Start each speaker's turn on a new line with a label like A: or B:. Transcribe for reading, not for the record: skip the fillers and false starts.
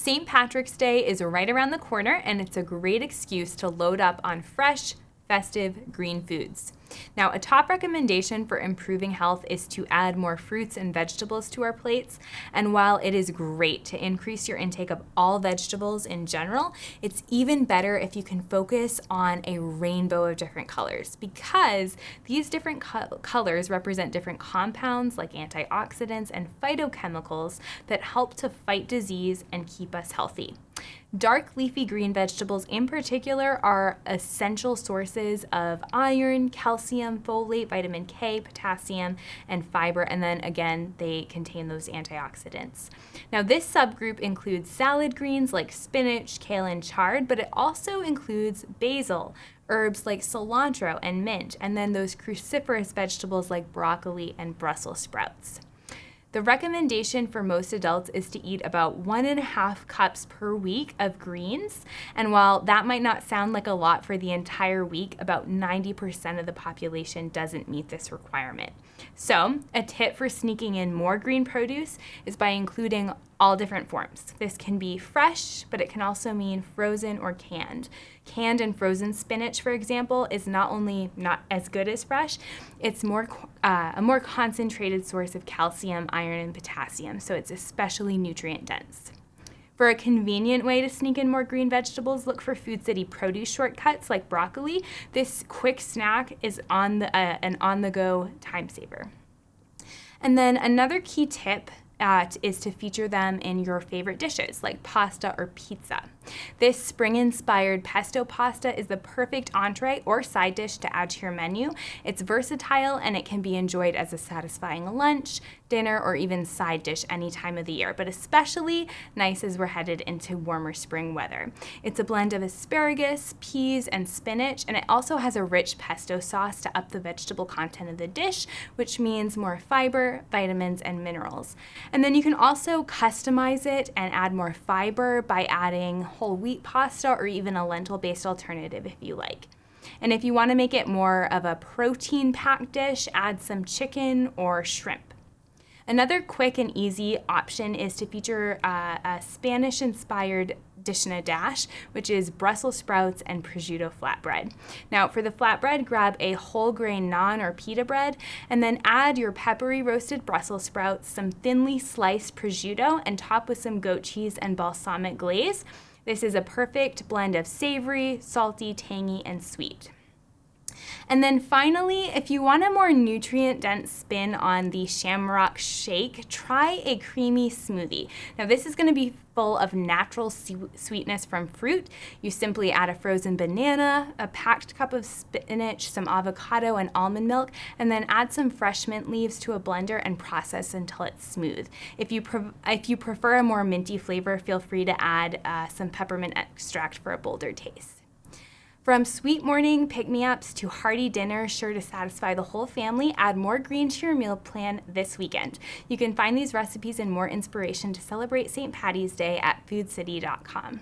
A: St. Patrick's Day is right around the corner, and it's a great excuse to load up on fresh, festive green foods. Now, a top recommendation for improving health is to add more fruits and vegetables to our plates. And while it is great to increase your intake of all vegetables in general, it's even better if you can focus on a rainbow of different colors, because these different colors represent different compounds like antioxidants and phytochemicals that help to fight disease and keep us healthy. Dark leafy green vegetables in particular are essential sources of iron, calcium, folate, vitamin K, potassium, and fiber, and then again, they contain those antioxidants. Now, this subgroup includes salad greens like spinach, kale, and chard, but it also includes basil, herbs like cilantro and mint, and then those cruciferous vegetables like broccoli and Brussels sprouts. The recommendation for most adults is to eat about 1.5 cups per week of greens. And while that might not sound like a lot for the entire week, about 90% of the population doesn't meet this requirement. So, a tip for sneaking in more green produce is by including all different forms. This can be fresh, but it can also mean frozen or canned. Canned and frozen spinach, for example, is not only not as good as fresh, it's a more concentrated source of calcium, iron, and potassium, so it's especially nutrient dense. For a convenient way to sneak in more green vegetables, look for Food City produce shortcuts like broccoli. This quick snack is an on-the-go time saver. And then another key tip is to feature them in your favorite dishes like pasta or pizza. This spring-inspired pesto pasta is the perfect entree or side dish to add to your menu. It's versatile and it can be enjoyed as a satisfying lunch, dinner, or even side dish any time of the year, but especially nice as we're headed into warmer spring weather. It's a blend of asparagus, peas, and spinach, and it also has a rich pesto sauce to up the vegetable content of the dish, which means more fiber, vitamins, and minerals. And then you can also customize it and add more fiber by adding whole wheat pasta or even a lentil-based alternative if you like. And if you want to make it more of a protein-packed dish, add some chicken or shrimp. Another quick and easy option is to feature a Spanish-inspired dish and a dash, which is Brussels sprouts and prosciutto flatbread. Now, for the flatbread, grab a whole grain naan or pita bread, and then add your peppery roasted Brussels sprouts, some thinly sliced prosciutto, and top with some goat cheese and balsamic glaze. This is a perfect blend of savory, salty, tangy, and sweet. And then finally, if you want a more nutrient-dense spin on the Shamrock Shake, try a creamy smoothie. Now, this is going to be full of natural sweetness from fruit. You simply add a frozen banana, a packed cup of spinach, some avocado, and almond milk, and then add some fresh mint leaves to a blender and process until it's smooth. If you prefer a more minty flavor, feel free to add some peppermint extract for a bolder taste. From sweet morning pick-me-ups to hearty dinner sure to satisfy the whole family, add more green to your meal plan this weekend. You can find these recipes and more inspiration to celebrate St. Patty's Day at foodcity.com.